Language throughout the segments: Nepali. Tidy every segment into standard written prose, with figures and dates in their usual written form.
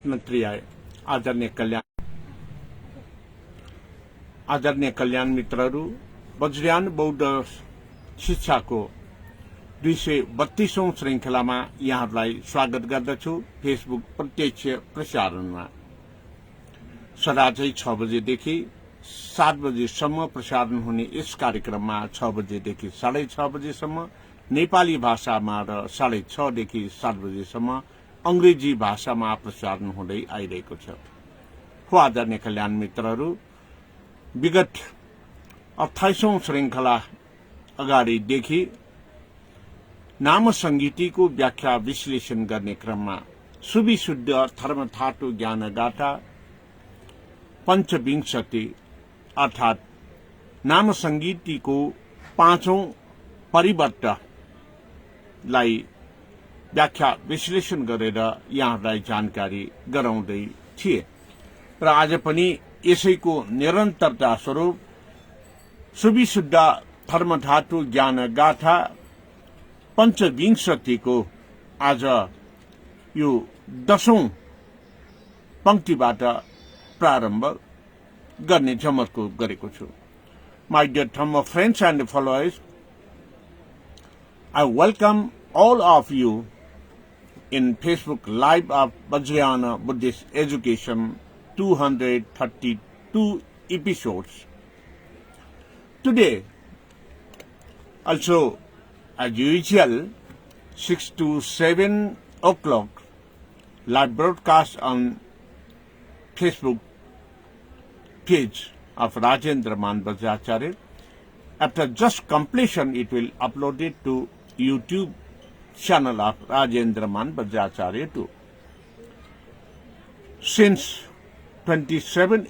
रत्नत्रिय आदरणीय कल्याण मित्रहरू, वज्रयान बौद्ध शिक्षाको 232औं श्रृंखलामा यहाँहरूलाई स्वागत गर्दछु। फेसबुक प्रत्यक्ष प्रसारणमा सदाझै 6 बजेदेखि 7 बजेसम्म प्रसारण हुने यस कार्यक्रममा 6 बजेदेखि 6:30 बजेसम्म नेपाली भाषामा र 6:30 देखि 7 बजेसम्म अंग्रेजी भाषामा प्रसारण हुँदै आइरहेको छ। आदरणीय कल्याण मित्रहरू, विगत 28औं श्रृंखला अगाडिदेखि नाम संगीतिको व्याख्या विश्लेषण गर्ने क्रममा सुविशुद्ध धर्मधातु ज्ञानगाथा पंचविंशति अर्थात नाम संगीतिको 5औं परिवर्तलाई व्याख्या विश्लेषण गरेर यहाँहरूलाई जानकारी गराउँदै थिए र आज पनि यसैको निरन्तरता स्वरूप सुविशुद्ध धर्मधातु ज्ञानगाथा पंचविंशतिको आज यो 10औं पंक्तिबाट प्रारम्भ गर्ने जमर्को गरेको छु। My dear Dhamma friends and followers, I welcome all of you in Facebook Live of Vajrayana Buddhist Education 232 episodes. Today, also as usual, 6 to 7 o'clock, live broadcast on Facebook page of Rajendra Man Bajracharya. After just completion, it will upload it to YouTube channel of Rajendra Man Bajracharya too. Since 27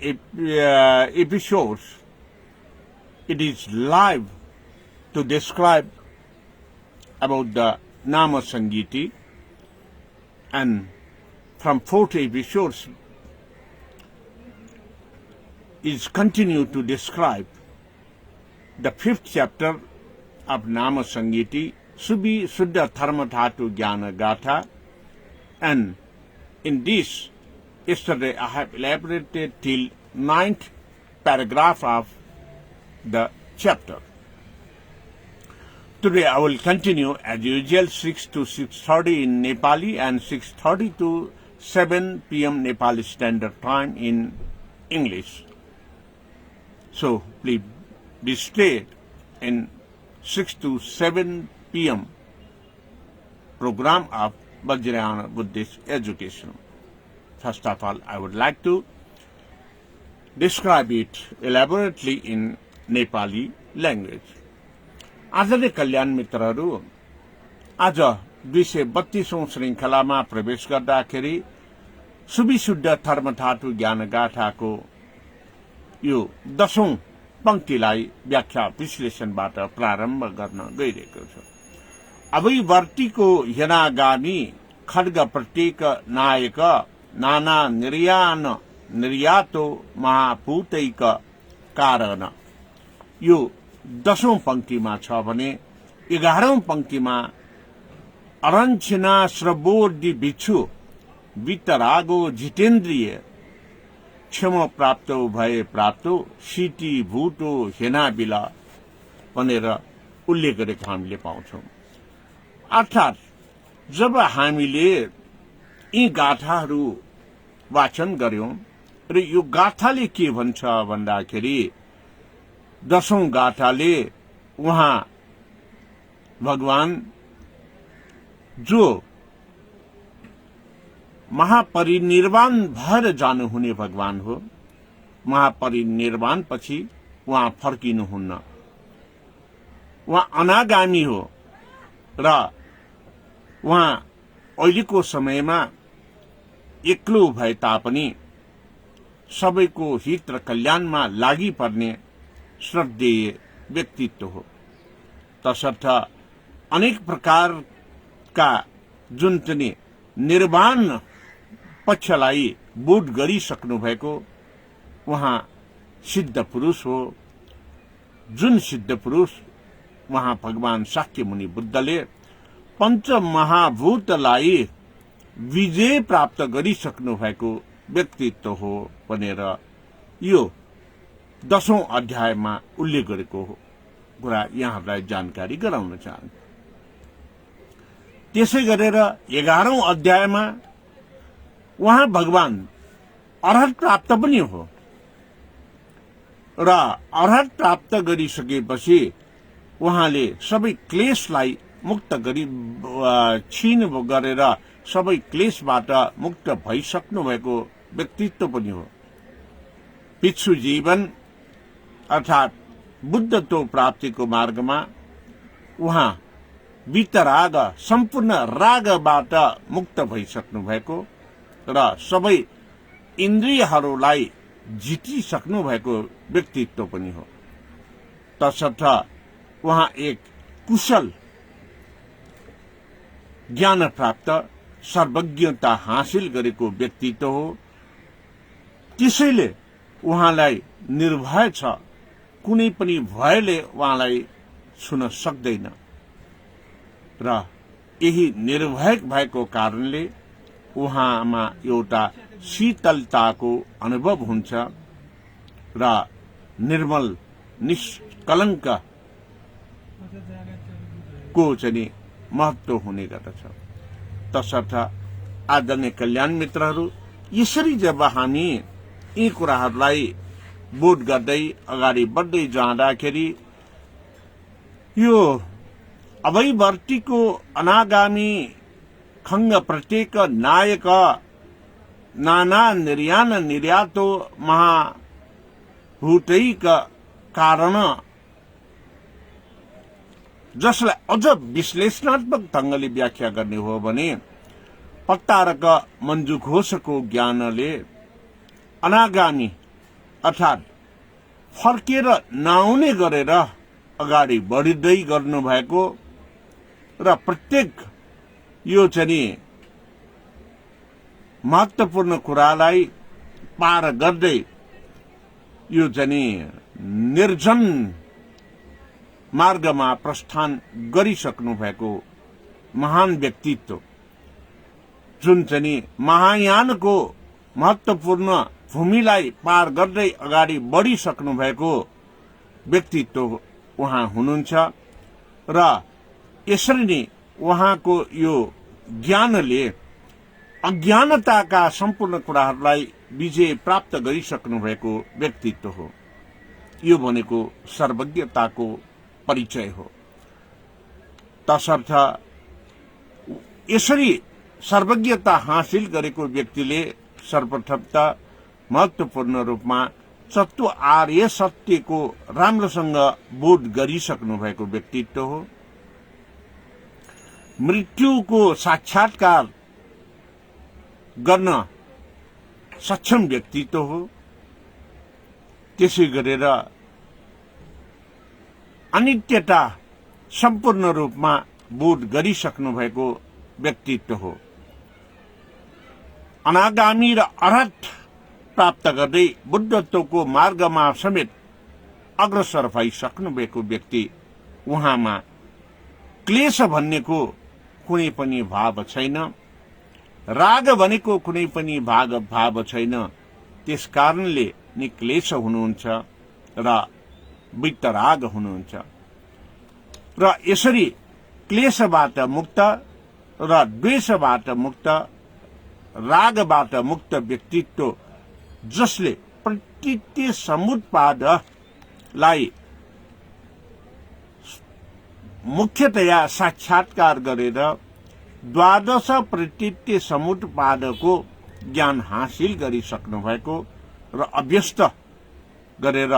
episodes, it is live to describe about the Nama Sangiti, and from 40 episodes is continue to describe the 5th chapter of Nama Sangiti, Subhi Suddha Dharma Dhatu Jnana Gatha, and in this, yesterday I have elaborated till 9th paragraph of the chapter. Today I will continue as usual 6 to 6:30 in Nepali and 6:30 to 7 p.m. Nepali Standard Time in English. So please stay in 6 to 7 p.m. program of Vajrayana Buddhist Education. First of all, I would like to describe it elaborately in Nepali language. आदरणीय कल्याण मित्रहरू, आज 232औं श्रृंखलामा प्रवेश गर्दाखेरि सुविशुद्ध धर्मधातु ज्ञानगाथाको यो 10औं पंक्तिलाई व्याख्या विश्लेषणबाट प्रारम्भ गर्न गइरहेको छ। अभिवर्तीको हेनागामी खड्ग प्रत्येक नायक नाना निर्यान निर्यातो महाभूतैक कारण। यो 10औं पंक्तिमा छ भने 11औं पंक्तिमा अरंछना श्रवोर्दि बिच्छु वितरागो जितेन्द्रिय क्षम प्राप्त भए प्राप्त सिटी भूटो हेना बिला भनेर उल्लेख गरेको हामीले पाउँछौं। अर्थात जब हामीले यी गाथाहरू वाचन गर्यौं र यो गाथाले के भन्छ भन्दाखेरि 10औं गाथाले उहाँ भगवान जो महापरिनिर्वाण भएर जानुहुने भगवान हो, महापरिनिर्वाण पछि उहाँ फर्किनुहुन्न, उहाँ अनागामी हो र उहाँ अहिलेको समयमा एक्लो भए तापनि सबैको हित र कल्याणमा लागि पर्ने श्रद्धेय व्यक्तित्व हो। तसर्थ अनेक प्रकारका जुन चाहिँ निर्वाण पक्षलाई बोध गरिसक्नु भएको उहाँ सिद्ध पुरुष हो। जुन सिद्ध पुरुष उहाँ भगवान शाक्य मुनि बुद्धले पंच महाभूतलाई विजय प्राप्त गरिसक्नु भएको व्यक्तित्व हो भनेर यो 10औं अध्यायमा उल्लेख गरेको कुरा यहाँहरूलाई जानकारी गराउन चाहन्छु। त्यसै गरेर 11औं अध्यायमा उहाँ भगवान अर्हत प्राप्त पनि हो र अर्हत प्राप्त गरिसकेपछि उहाँले सबै क्लेशलाई मुक्त गरी छिन गरेर सबै क्लेशबाट मुक्त भइसक्नु भएको व्यक्तित्व पनि हो। भिक्षु जीवन अर्थात बुद्धत्व प्राप्तिको मार्गमा उहाँ वितराग सम्पूर्ण रागबाट मुक्त भइसक्नु भएको र सबै इन्द्रियहरूलाई जितिसक्नु भएको व्यक्तित्व पनि हो। तसर्थ उहाँ एक कुशल ज्ञान प्राप्त सर्वज्ञता हासिल गरेको व्यक्तित्व हो। त्यसैले उहाँलाई निर्भय छ, कुनै पनि भयले उहाँलाई छुन सक्दैन र यही निर्भय भएको कारणले उहाँमा एउटा शीतलताको अनुभव हुन्छ र निर्मल निष्कलङ्क को चाहिँ महत्व हुने गर्दछ। तसर्थ आदरणीय कल्याण मित्रहरू, यसरी जब हामी यी कुराहरूलाई बोध गर्दै अगाडि बढ्दै जाँदाखेरि यो अभयवर्तीको अनागामी खङ्ग प्रत्येक नायक नाना निर्यान निर्यातो महाभूतैक कारण जसलाई अझ विश्लेषणात्मक ढंगले व्याख्या गर्ने हो भने पत्तारक मञ्जु घोषको ज्ञानले अनागामी अर्थात फर्केर नआउने गरेर अगाडि बढ्दै गर्नु भएको र प्रत्येक यो चाहिँ महत्वपूर्ण कुरालाई पार गर्दै यो चाहिँ निर्जन मार्गमा प्रस्थान गरिसक्नु भएको महान व्यक्तित्व, जुन चाहिँ महायानको महत्वपूर्ण भूमिलाई पार गर्दै अगाडि बढिसक्नु भएको व्यक्तित्व उहाँ हुनुहुन्छ र यसरी नै उहाँको यो ज्ञानले अज्ञानताका सम्पूर्ण कुराहरूलाई विजय प्राप्त गरिसक्नु भएको व्यक्तित्व हो। यो भनेको सर्वज्ञताको परिचय हो। तसर्थ यसरी सर्वज्ञता हासिल गरेको व्यक्तिले सर्वप्रथम त महत्वपूर्ण रूपमा तत्व आर्य सत्यको राम्रोसँग बोध गरिसक्नु भएको व्यक्तित्व हो। मृत्युको साक्षात्कार गर्न सक्षम व्यक्तित्व हो। त्यसै गरेर अनित्यता सम्पूर्ण रूपमा बोध गरिसक्नु भएको व्यक्तित्व हो। अनागामी र अर्हत प्राप्त गर्दै बुद्धत्वको मार्गमा समेत अग्रसर भइसक्नु भएको व्यक्ति, उहाँमा क्लेश भन्नेको कुनै पनि भाव छैन, राग भनेको कुनै पनि भाव छैन। त्यसकारणले निक्लेश हुनुहुन्छ र वितराग हुनुहुन्छ र यसरी क्लेशबाट मुक्त र द्वेषबाट मुक्त, रागबाट मुक्त व्यक्तित्व जसले प्रतीत्य समुत्पादलाई मुख्यतया साक्षात्कार गरेर द्वादश प्रतीत्य समुत्पादको ज्ञान हासिल गरिसक्नु भएको र अभ्यस्त गरेर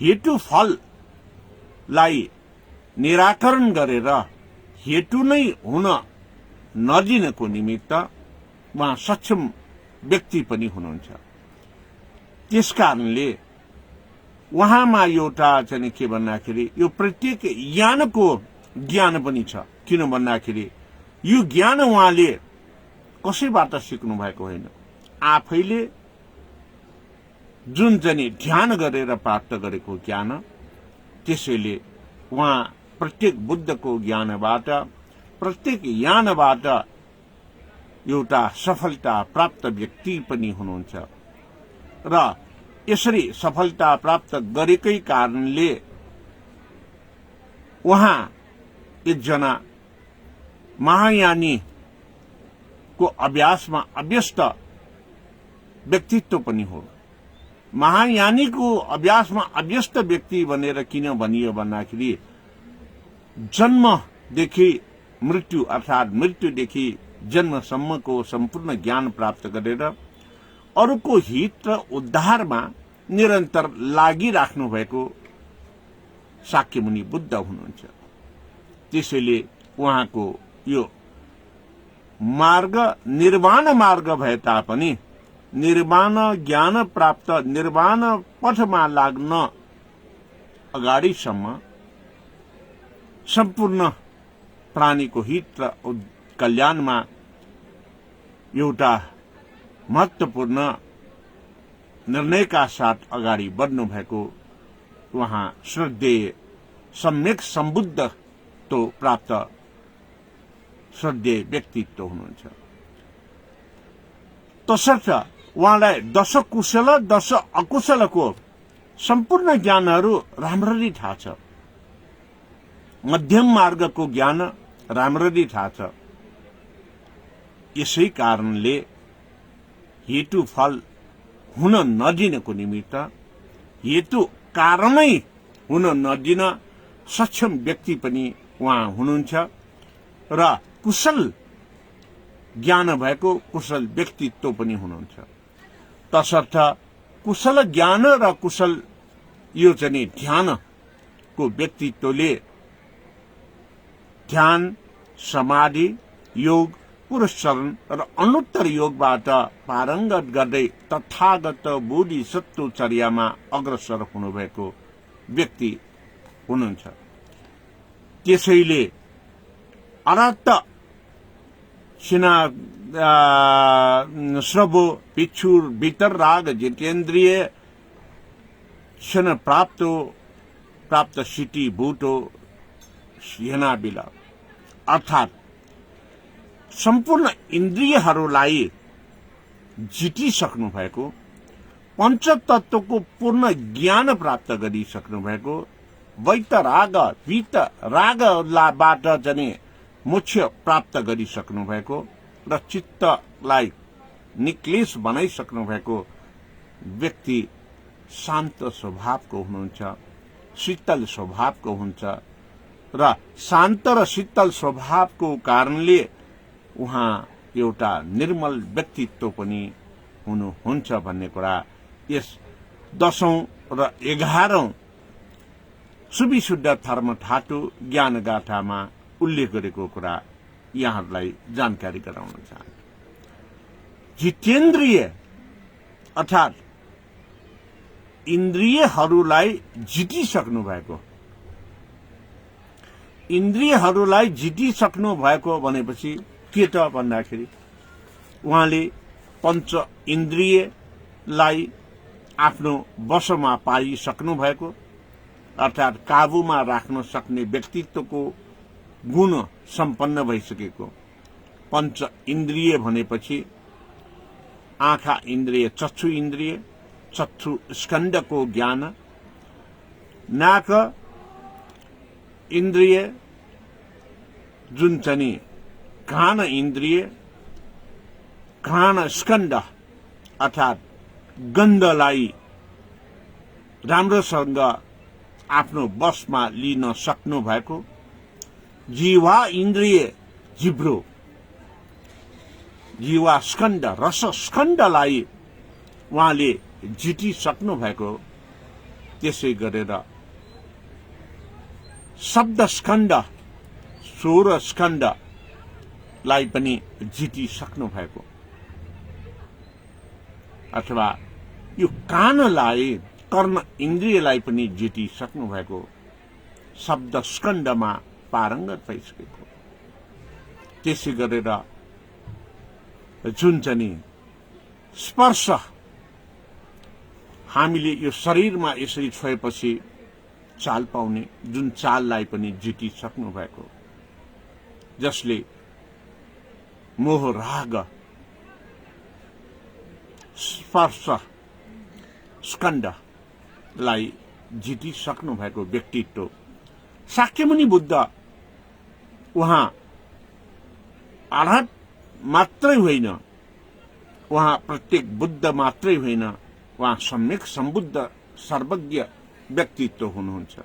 हेतु फललाई निराकरण गरेर हेतु नै हुन नदिनको निमित्त उहाँ सक्षम व्यक्ति पनि हुनुहुन्छ। त्यसकारणले उहाँमा एउटा चाहिँ के भन्दाखेरि यो प्रत्येक यानको ज्ञान पनि छ। किन भन्दाखेरि यो ज्ञान उहाँले कसैबाट सिक्नु भएको होइन, आफैले जुन चाहिँ ध्यान गरेर प्राप्त गरेको ज्ञान। त्यसैले उहाँ प्रत्येक बुद्धको ज्ञानबाट, प्रत्येक यानबाट एउटा सफलता प्राप्त व्यक्ति पनि हुनुहुन्छ र यसरी सफलता प्राप्त गरेकै कारणले उहाँ एकजना महायानी को अभ्यासमा अभ्यस्त व्यक्तित्व पनि हो। महायानीको अभ्यासमा अभ्यस्त व्यक्ति भनेर किन भनियो भन्दाखेरि जन्मदेखि मृत्यु अर्थात् मृत्युदेखि जन्मसम्मको सम्पूर्ण ज्ञान प्राप्त गरेर अरूको हित र उद्धारमा निरन्तर लागिराख्नु भएको शाक्यमुनि बुद्ध हुनुहुन्छ। त्यसैले उहाँको यो मार्ग निर्वाण मार्ग भए तापनि निर्वाण ज्ञान प्राप्त निर्वाण पथमा लाग्न अगाडिसम्म सम्पूर्ण प्राणीको हित र कल्याणमा एउटा महत्वपूर्ण निर्णयका साथ अगाडि बढ्नु भएको उहाँ श्रद्धेय सम्यक सम्बुद्ध तो प्राप्त श्रद्धेय व्यक्तित्व हुनुहुन्छ। तसर्थ उहाँलाई दश कुशल दश अकुशलको सम्पूर्ण ज्ञानहरू राम्ररी थाहा छ, मध्यम मार्गको ज्ञान राम्ररी थाहा छ। यसै कारणले हेतु फल हुन नदिनको निमित्त हेतु कारणै हुन नदिन सक्षम व्यक्ति पनि उहाँ हुनुहुन्छ र कुशल ज्ञान भएको कुशल व्यक्तित्व पनि हुनुहुन्छ। तसर्थ कुशल ज्ञान र कुशल यो चाहिँ ध्यानको व्यक्तित्वले ध्यान समाधि योग पुरस्चरण र अनुत्तर योगबाट पारङ्गत गर्दै तथागत बोधिसत्वचर्यामा अग्रसर हुनुभएको व्यक्ति हुनुहुन्छ। त्यसैले अनन्त सिना श्रवो भिक्षुर भीतर राग जितेन्द्रिय क्षण प्राप्त सिटी भूटो सेना बिल अर्थात् सम्पूर्ण इन्द्रियहरूलाई जितिसक्नु भएको पञ्चतत्वको पूर्ण ज्ञान प्राप्त गरिसक्नु भएको वैतराग वीत रागबाट चाहिँ मोक्ष प्राप्त गरिसक्नु भएको र चित्तलाई निक्लेश बनाइसक्नु भएको व्यक्ति शान्त स्वभावको हुनुहुन्छ, शीतल स्वभावको हुन्छ र शान्त र शीतल स्वभावको कारणले उहाँ एउटा निर्मल व्यक्तित्व पनि हुनुहुन्छ भन्ने कुरा यस 10औं र 11औं सुविशुद्ध धर्म धातु ज्ञान गाथामा उल्लेख गरेको कुरा यहाँहरूलाई जानकारी गराउन चाहन्छु। जितेन्द्रिय अर्थात् इन्द्रियहरूलाई जितिसक्नु भएको, इन्द्रियहरूलाई जितिसक्नु भएको भनेपछि के त भन्दाखेरि उहाँले पञ्च इन्द्रियलाई आफ्नो वशमा पाइसक्नु भएको अर्थात् काबुमा राख्न सक्ने व्यक्तित्वको गुण सम्पन्न भइसकेको। पञ्च इन्द्रिय भनेपछि आँखा इन्द्रिय, चक्षु इन्द्रिय, चक्षु स्कन्धको ज्ञान, नाक इन्द्रिय जुन चाहिँ घ्राण इन्द्रिय, घ्राण स्कन्ध अर्थात् गन्धलाई राम्रोसँग आफ्नो बसमा लिन सक्नु भएको, जीवा इन्द्रिय जिब्रो, जीवा स्कन्ध रस स्कन्धलाई उहाँले जितिसक्नु भएको, त्यसै गरेर शब्द स्कन्ध स्वर स्कन्धलाई पनि जितिसक्नु भएको अथवा यो कानलाई कर्ण इन्द्रियलाई पनि जितिसक्नु भएको, शब्द स्कन्धमा पारङ्गत भइसकेको, त्यसै गरेर जुन चाहिँ स्पर्श हामीले यो शरीरमा यसरी छोएपछि चाल पाउने जुन चाललाई पनि जितिसक्नु भएको, जसले मोह राग स्पर्श स्कन्धलाई जितिसक्नु भएको व्यक्तित्व शाक्यमुनि बुद्ध उहाँ अरहत मात्रै होइन, उहाँ प्रत्येक बुद्ध मात्रै होइन, उहाँ सम्यक सम्बुद्ध सर्वज्ञ व्यक्तित्व हुनुहुन्छ।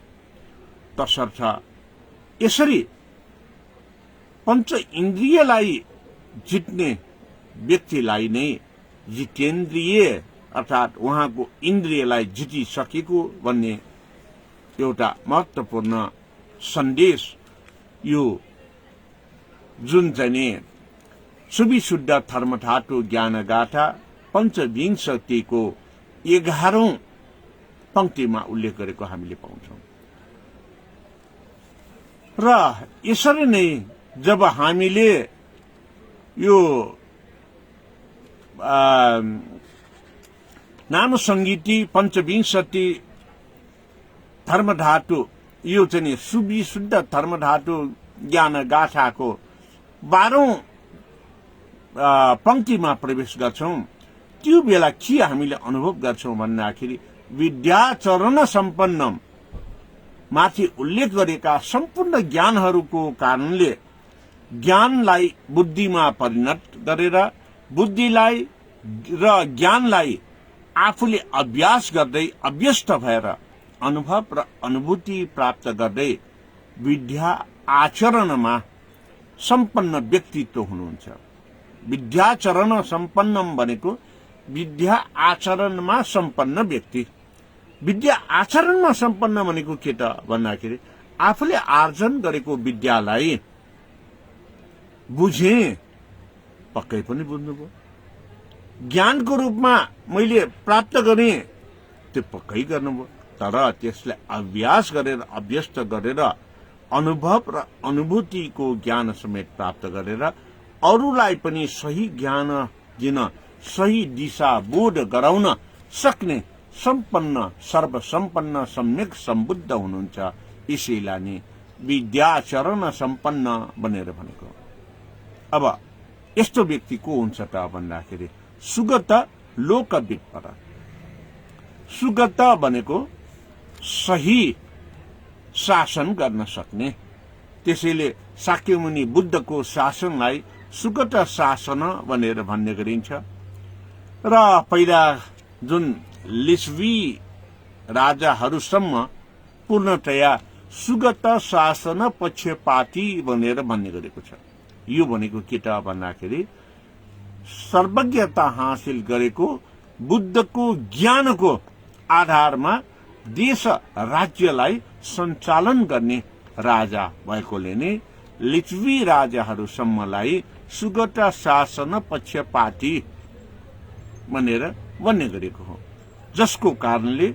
तसर्थ यसरी पञ्च इन्द्रियलाई जित्ने व्यक्तिलाई नै जितेन्द्रिय अर्थात् उहाँको इन्द्रियलाई जितिसकेको भन्ने एउटा महत्त्वपूर्ण सन्देश यो जुन चाहिँ सुविशुद्ध धर्मधातु ज्ञानगाथा पञ्चविंशतिको 11औं पंक्तिमा उल्लेख गरेको हामीले पाउँछौं। र यसरी नै जब हामीले यो नाम संगीति पञ्चविंशति धर्मधातु यो चाहिँ सुविशुद्ध धर्मधातु ज्ञानगाथाको 12औं पंक्तिमा प्रवेश गर्छौं, त्यो बेला के हामीले अनुभव गर्छौं भन्दाखेरि विद्याचरण सम्पन्नम माथि उल्लेख गरेका सम्पूर्ण ज्ञानहरूको कारणले ज्ञानलाई बुद्धिमा परिणत गरेर बुद्धिलाई र ज्ञानलाई आफूले अभ्यास गर्दै अभ्यस्त भएर अनुभव र अनुभूति प्राप्त गर्दै विद्या आचरणमा सम्पन्न व्यक्तित्व हुनुहुन्छ। विद्याचरण सम्पन्नम भनेको विद्या आचरणमा सम्पन्न व्यक्ति। विद्या आचरणमा सम्पन्न भनेको के त भन्दाखेरि आफूले आर्जन गरेको विद्यालाई बुझे, पक्कै पनि बुझ्नुभयो, ज्ञानको रूपमा मैले प्राप्त गरेँ त्यो पक्कै गर्नुभयो, तर त्यसलाई अभ्यास गरेर अभ्यस्त गरेर अनुभव र अनुभूतिको ज्ञान समेत प्राप्त गरेर अरूलाई पनि सही ज्ञान दिन सही दिशा बोध गराउन सक्ने सम्पन्न सर्वसम्पन्न सम्यक सम्बुद्ध हुनुहुन्छ। यसैलाई नै विद्याचरण सम्पन्न भनेर भनेको। अब यस्तो व्यक्ति को हुन्छ त भन्दाखेरि सुगत लोकविदपर। सुगत भनेको सही शासन गर्न सक्ने, त्यसैले शाक्यमुनि बुद्धको शासनलाई सुगत शासन भनेर भन्ने गरिन्छ। र पहिला जुन लिच्छवी राजाहरूसम्म पूर्णतया सुगत शासन पक्षपाती भनेर भन्ने गरेको छ। यो भनेको के त भन्दाखेरि सर्वज्ञता हासिल गरेको बुद्धको ज्ञानको आधारमा देश राज्यलाई सञ्चालन गर्ने राजा भएकोले नै लिच्छवी राजाहरूसम्मलाई सुगत शासन पक्षपाती भनेर भन्ने गरेको हो, जसको कारणले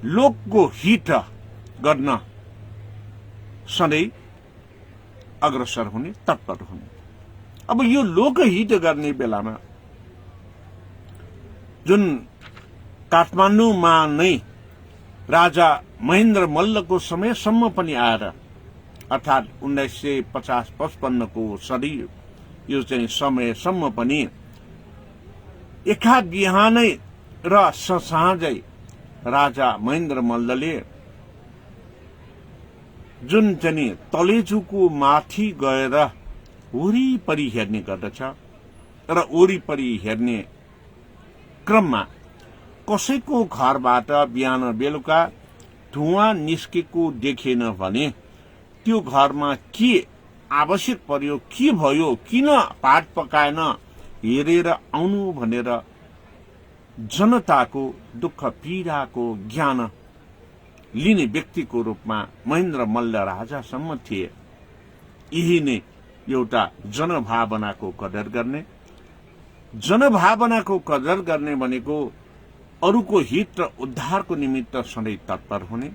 लोकको हित गर्न सधैँ अग्रसर हुने, तत्पर हुने। अब यो लोकहित गर्ने बेलामा जुन काठमाडौँमा नै राजा महेन्द्र मल्लको समयसम्म पनि आएर अर्थात् 1950-55 को सदी यो चाहिँ समयसम्म पनि एकाध बिहानै र साँझै राजा महेन्द्र मल्लले जुन चाहिँ तलेजुको माथि गएर वरिपरि हेर्ने गर्दछ र वरिपरि हेर्ने क्रममा कसैको घरबाट बिहान बेलुका धुवाँ निस्केको देखेन भने त्यो घरमा के आवश्यक पर्यो, के भयो, किन भात पकाएन हेरेर आउनु भनेर जनताको दुःख पीडाको ज्ञान लिने व्यक्तिको रूपमा महेन्द्र मल्ल राजासम्म थिए। यही नै एउटा जनभावनाको कदर गर्ने। जनभावनाको कदर गर्ने भनेको अरूको हित र उद्धारको निमित्त सधैँ तत्पर हुने।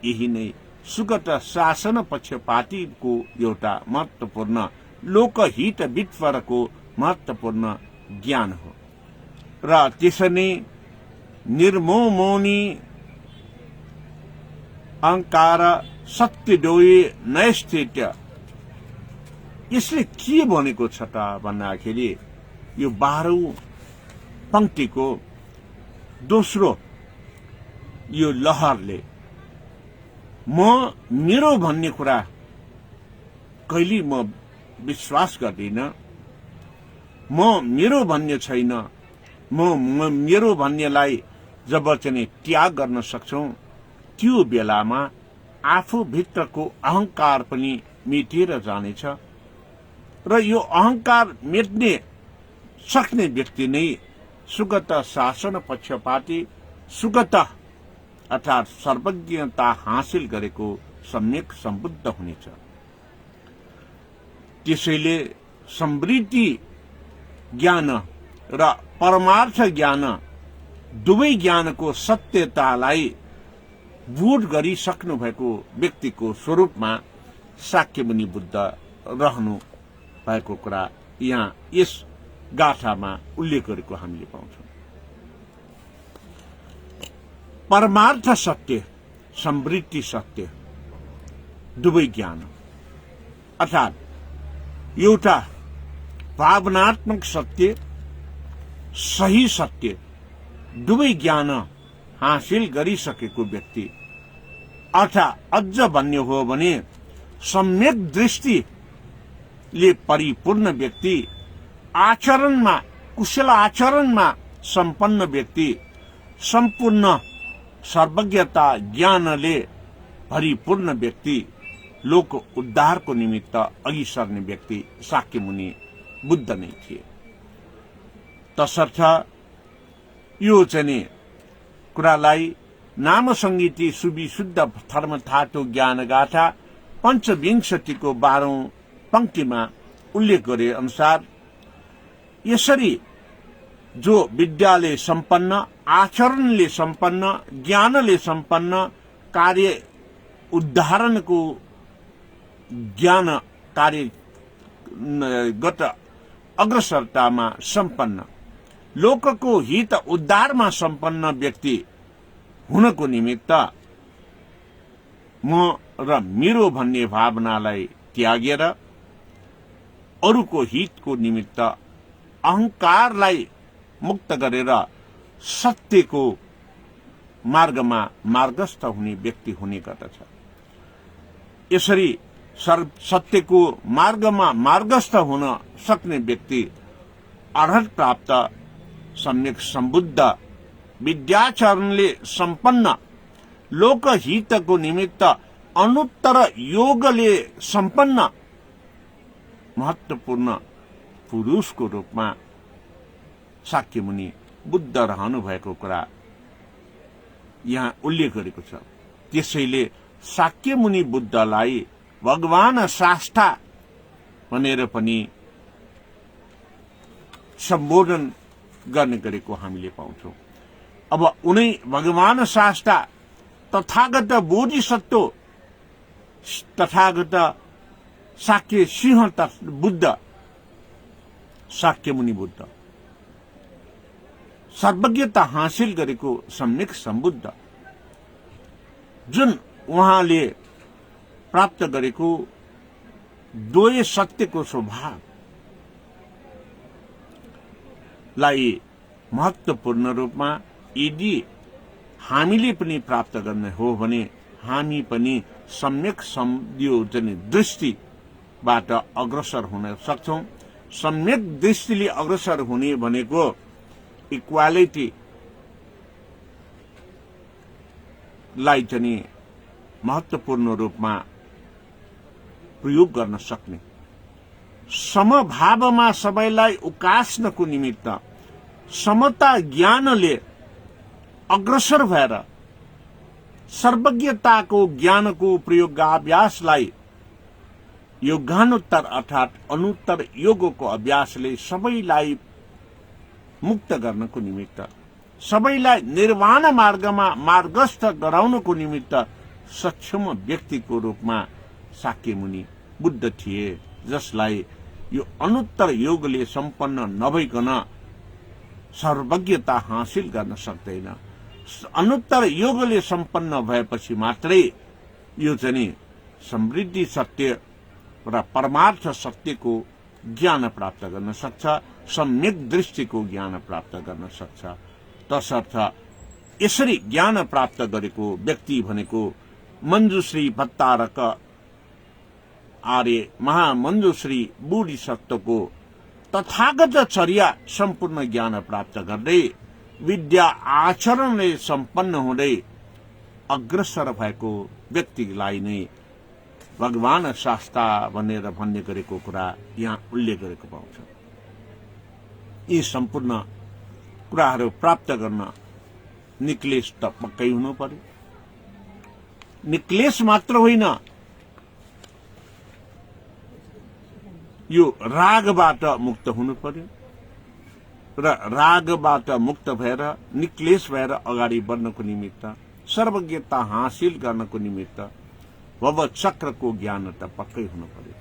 यही नै सुगत शासन पक्षपातीको एउटा महत्वपूर्ण लोकहित वित्परको महत्वपूर्ण ज्ञान हो। र त्यसरी निर्मोही अहंकार सत्य डोये नैस्थित्य, यसले के भनेको छ त भन्दाखेरि यो 12औं पंक्तिको दोस्रो यो लहरले म मेरो भन्ने कुरा कहिल्यै म विश्वास गर्दिन, म मेरो भन्ने छैन, म मेरो भन्नेलाई जब चाहिँ त्याग गर्न सक्छौं त्यो बेलामा आफूभित्रको अहंकार पनि मेटिएर जानेछ र यो अहंकार मेट्ने सक्ने व्यक्ति नै सुगत शासन पक्षपाती सुगत अर्थात सर्वज्ञता हासिल गरेको सम्यक सम्बुद्ध हुनेछ। त्यसैले समृद्धि ज्ञान र परमार्थ ज्ञान दुवै ज्ञानको सत्यतालाई बोध गरिसक्नु भएको व्यक्तिको स्वरूपमा शाक्यमुनि बुद्ध रहनु भएको कुरा यहाँ यस गाथामा उल्लेख गरेको हामीले पाउँछौं। परमार्थ सत्य, समृद्धि सत्य, दुवै ज्ञान अर्थात एउटा भावनात्मक सत्य, सही सत्य, दुवै ज्ञान हासिल गरिसकेको व्यक्ति अर्थात अझ भन्ने हो भने सम्यक दृष्टिले परिपूर्ण व्यक्ति, आचरणमा कुशल आचरणमा सम्पन्न व्यक्ति, सम्पूर्ण सर्वज्ञता ज्ञानले परिपूर्ण व्यक्ति, लोक उद्धारको निमित्त अघि सर्ने व्यक्ति शाक्यमुनि बुद्ध नै थिए। तसर्थ यो चाहिँ कुरालाई नाम संगीति सुविशुद्ध धर्मथाटो ज्ञान गाथा पंचविंशतिको 12औं पंक्तिमा उल्लेख गरे अनुसार यसरी जो विद्याले सम्पन्न, आचरणले सम्पन्न, ज्ञानले सम्पन्न, कार्य उद्धारणको ज्ञान कार्यगत अग्रसरतामा सम्पन्न, लोकको हित उद्धारमा सम्पन्न व्यक्ति हुनको निमित्त म र मेरो भन्ने भावनालाई त्यागेर अरूको हितको निमित्त अहंकारलाई मुक्त गरेर सत्यको मार्गमा मार्गस्थ हुने व्यक्ति हुने गर्दछ। यसरी सत्यको मार्गमा मार्गस्थ हुन सक्ने व्यक्ति अर्हत प्राप्त सम्यक सम्बुद्ध विद्याचरणले सम्पन्न, लोकहितको निमित्त अनुत्तर योगले सम्पन्न महत्वपूर्ण पुरुषको रूपमा शाक्यमुनि बुद्ध रहनु भएको कुरा यहाँ उल्लेख गरेको छ। त्यसैले शाक्यमुनि बुद्धलाई भगवान शास्ता भनेर पनि सम्बोधन गर्ने गरेको हामीले पाउँछौं। अब उनै भगवान शास्ता तथागत बोधिसत्व तथागत शाक्य सिंह बुद्ध शाक्यमुनि बुद्ध सर्वज्ञता हासिल गरेको सम्यक सम्बुद्ध जुन उहाँले प्राप्त गरेको द्वय सत्यको स्वभावलाई महत्वपूर्ण रूपमा यदि हामीले पनि प्राप्त गर्ने हो भने हामी पनि सम्यक संयोजन दृष्टिबाट अग्रसर हुन सक्छौं। सम्यक दृष्टिले अग्रसर हुने भनेको इक्वालिटी लाई चाहिँ महत्वपूर्ण रूपमा प्रयोग गर्न सक्ने, समभावमा सबैलाई उकास्नको निमित्त समता ज्ञानले अग्रसर भएर सर्वज्ञताको ज्ञानको प्रयोगाभ्यासलाई योगानुत्तर अर्थात अनुत्तर योगको अभ्यासले सबैलाई मुक्त गर्नको निमित्त, सबैलाई निर्वाण मार्गमा मार्गस्थ गराउनको निमित्त सक्षम व्यक्तिको रूपमा शाक्यमुनि बुद्ध थिए, जसलाई यो अनुत्तर योगले सम्पन्न नभइकन सर्वज्ञता हासिल गर्न सक्दैन। अनुत्तर योगले सम्पन्न भएपछि मात्रै यो चाहिँ समृद्धि सत्य र परमार्थ सत्यको ज्ञान प्राप्त गर्न सक्छ सम्यक दृष्टिको ज्ञान प्राप्त गर्न सक्छ। तसर्थ यसरी ज्ञान प्राप्त गरेको व्यक्ति भनेको मञ्जुश्री भट्टारक आर्य महामञ्जुश्री बोधिसत्वको तथागत चर्या सम्पूर्ण ज्ञान प्राप्त गर्दै विद्या आचरणले सम्पन्न हुँदै अग्रसर भएको व्यक्तिलाई नै भगवान शास्ता भनेर भन्ने गरेको कुरा यहाँ उल्लेख गरेको पाउँछ। यी सम्पूर्ण कुराहरू प्राप्त गर्न निक्लेश त पक्कै हुनु पर्यो। निक्लेश मात्र होइन, यो रागबाट मुक्त हुनु पर्यो र रागबाट मुक्त भएर निक्लेश भएर अगाडि बढ्नको निमित्त, सर्वज्ञता हासिल गर्नको निमित्त भव चक्रको ज्ञान त पक्कै हुनु पर्यो।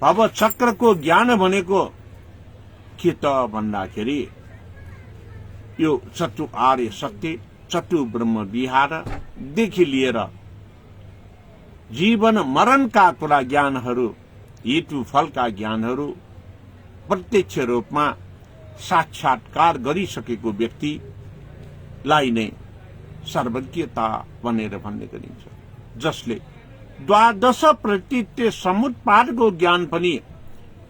भव चक्रको ज्ञान भनेको के त भन्दाखेरि यो चतु आर्य सत्य, चतु ब्रह्म विहारदेखि लिएर जीवन मरणका कुरा ज्ञानहरू, हेतु फलका ज्ञानहरू प्रत्यक्ष रूपमा साक्षात्कार गरिसकेको व्यक्तिलाई नै सर्वज्ञता भनेर भन्ने गरिन्छ, जसले द्वादश प्रतीत्य समुत्पादको ज्ञान पनि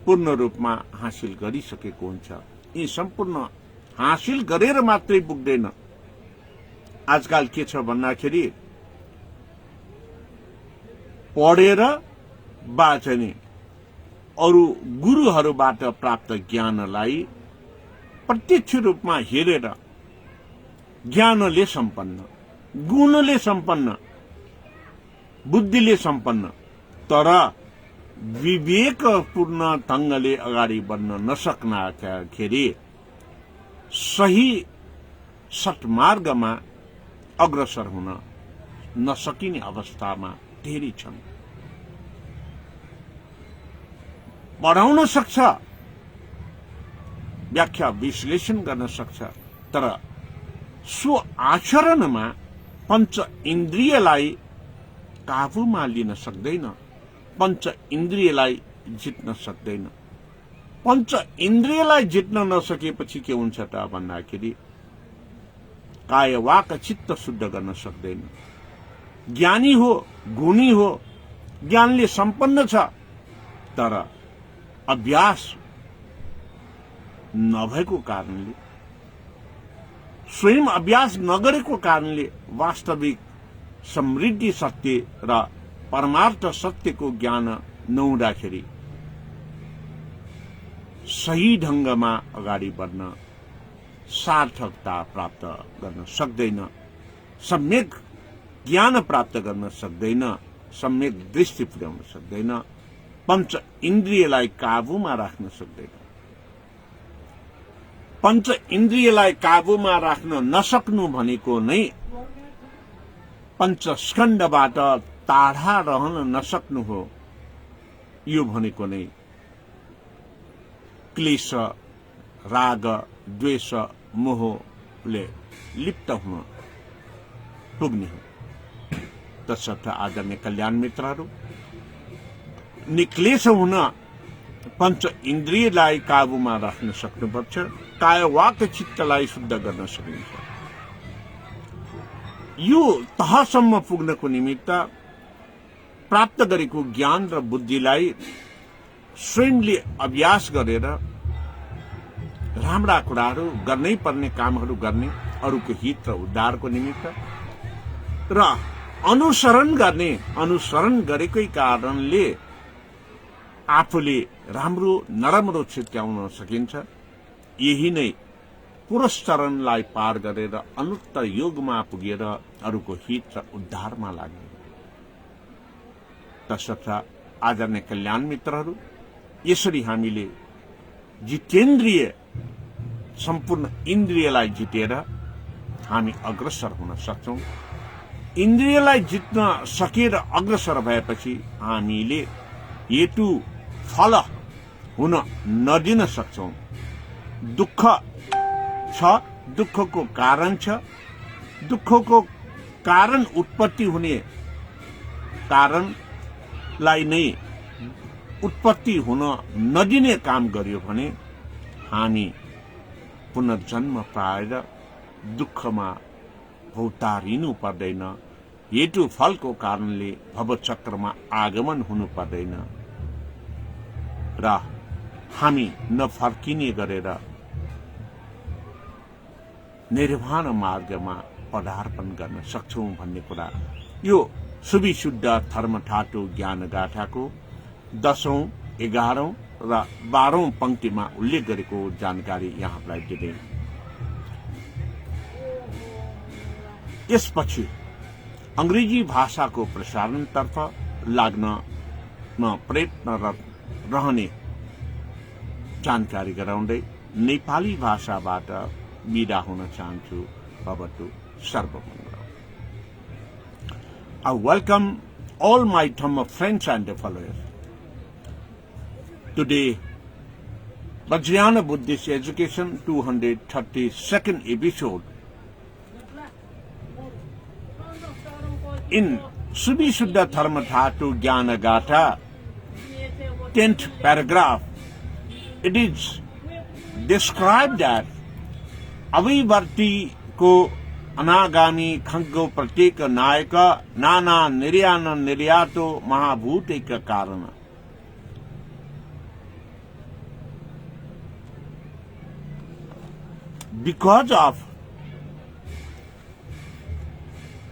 पूर्ण रूपमा हासिल गरिसकेको हुन्छ। यी सम्पूर्ण हासिल गरेर मात्रै पुग्दैन। आजकल के छ भन्दाखेरि पढेर वा चाहिँ अरू गुरुहरूबाट प्राप्त ज्ञानलाई प्रत्यक्ष रूपमा हेरेर ज्ञानले सम्पन्न, गुणले सम्पन्न, बुद्धिले सम्पन्न, तर विवेकपूर्ण ढंगले अगाडि बढ्न नसक्नाखेरि सही सत्मार्गमा अग्रसर हुन नसकिने अवस्थामा धेरै छन्। पढाउन सक्छ, व्याख्या विश्लेषण गर्न सक्छ, तर सो आचरणमा पंच इन्द्रियलाई काबुमा लिन सक्दैन, पंच इन्द्रियलाई जित्न सक्दैन। पंच इन्द्रियलाई जित्न नसकेपछि के हुन्छ त भन्दाखेरि काय वाक चित्त शुद्ध गर्न सक्दैन। ज्ञानी हो, गुणी हो, ज्ञानले सम्पन्न छ, तर अभ्यास नभएको कारणले, स्वयं अभ्यास नगरेको कारणले वास्तविक समृद्धि सत्य र परमार्थ सत्यको ज्ञान नहुँदाखेरि सही ढंगमा अगाडि बढ्न, सार्थकता प्राप्त गर्न सक्दैन, सम्यक ज्ञान प्राप्त गर्न सक्दैन, सम्यक दृष्टि पुर्याउन सक्दैन, पंच इन्द्रियलाई काबुमा राख्न सक्दैन। पंच इन्द्रियलाई काबुमा राख्न नसक्नु भनेको नै पंचस्कन्धबाट टाढा रहन नसक्नु हो। यो भनेको नै क्लेश, राग, द्वेष, मोहले लिप्त हुन पुग्ने हो। तसर्थ आदरणीय कल्याण मित्रहरू, निक्लेश हुन पंच इन्द्रियलाई काबुमा राख्न सक्नुपर्छ, काय वाक चित्तलाई शुद्ध गर्न सकिन्छ। यो तहसम्म पुग्नको निमित्त प्राप्त गरेको ज्ञान र बुद्धिलाई स्वयंले अभ्यास गरेर राम्रा कुराहरू, गर्नै पर्ने कामहरू गर्ने, अरूको हित र उद्धारको निमित्त र अनुसरण गर्ने, अनुसरण गरेकै कारणले आफूले राम्रो नराम्रो छुट्याउन सकिन्छ। यही नै पुरस्चरणलाई पार गरेर अनुत्तर योगमा पुगेर अरूको हित र उद्धारमा लाग्ने। तसर्थ आदरणीय कल्याण मित्रहरू, यसरी हामीले जितेन्द्रिय सम्पूर्ण इन्द्रियलाई जितेर हामी अग्रसर हुन सक्छौं। इन्द्रियलाई जित्न सकेर अग्रसर भएपछि हामीले हेतु फल हुन नदिन सक्छौं। दुःख छ, दुःखको कारण छ, दुःखको कारण उत्पत्ति हुने कारणलाई नै उत्पत्ति हुन नदिने काम गर्यो भने हामी पुनर्जन्म पाएर दुःखमा भौतारिनु पर्दैन, हेतु फलको कारणले भवचक्रमा आगमन हुनु पर्दैन र हामी नफर्किने गरेर निर्वाण मार्गमा पदार्पण गर्न सक्छौं भन्ने कुरा यो सुविशुद्ध धर्मठाटो ज्ञानगाथाको 10औं, 11औं र 12औं पंक्तिमा उल्लेख गरेको जानकारी यहाँलाई दिए। यसपछि अंग्रेजी भाषाको प्रसारणतर्फ लाग्न प्रयत्नरत रहने जानकारी गराउँदै नेपाली भाषाबाट बिदा हुन चाहन्छु। भवतु सर्वमंगलम्। I welcome all my Dhamma friends and followers. Today, Vajrayana Buddhist Education 232nd episode. In Subhishuddha Dharmadhatu Jnana Gatha, 10th paragraph, it is described that अविवर्ती को अनागामी खंगो प्रत्येक नायक नाना निर्यान निर्यातो महाभूत एक कारण। Because of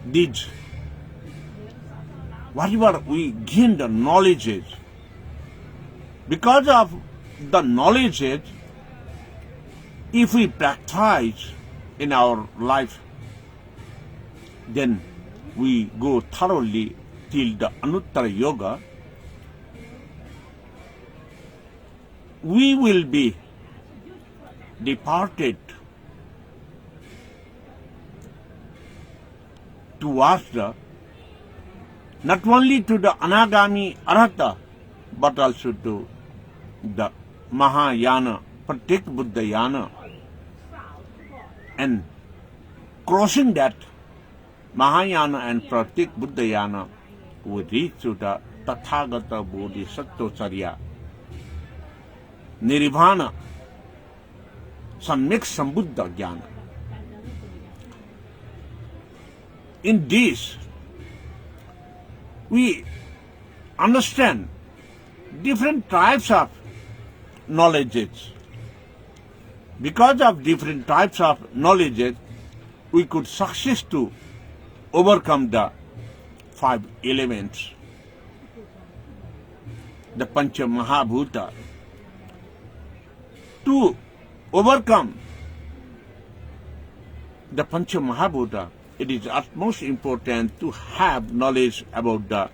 these, whatever we gain the knowledge, because of the knowledge, if we practice in our life, then we go thoroughly till the Anuttara Yoga. We will be departed towards the, not only to the Anagami Arhata, but also to the Mahayana, Pratyek Buddhayana. And crossing that Mahayana and Pratyek Buddhayana, we reach to the Tathagata Bodhisattvacharya, Nirvana, Samyak Sambuddha Jnana. In this, we understand different types of knowledges. Because of different types of knowledge, we could success to overcome the 5 elements, the Pancha Mahabhuta. To overcome the Pancha Mahabhuta, it is utmost important to have knowledge about the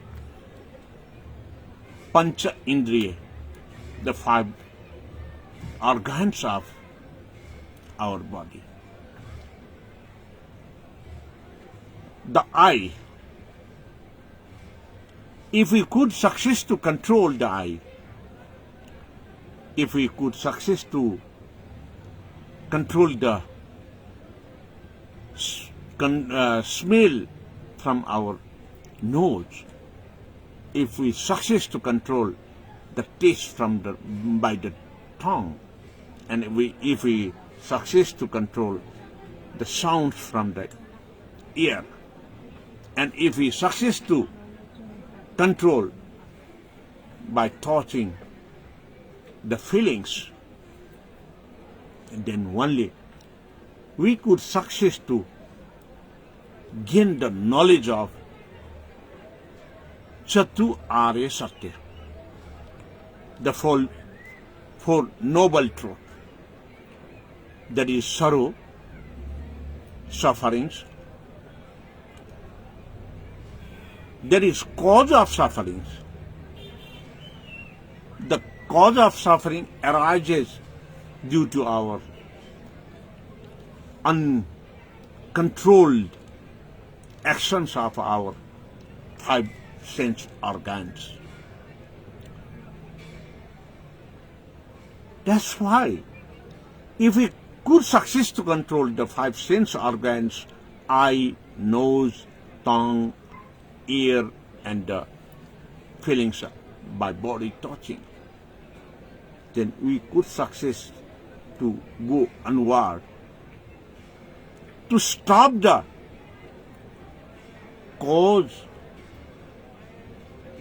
Pancha Indriya, the 5 organs of our body. The eye, if we could success to control the eye, if we could success to control the smell from our nose, if we success to control the taste from by the tongue, and if we success to control the sounds from the ear, and if we success to control by touching the feelings, then only we could success to gain the knowledge of Chatu Arya Satya, the four noble truth, that is sorrow, sufferings, there is cause of sufferings. The cause of suffering arises due to our uncontrolled actions of our 5 sense organs. That's why if we could success to control the 5 sense organs, eye, nose, tongue, ear, and the feelings by body touching, then we could success to go onward, to stop the cause.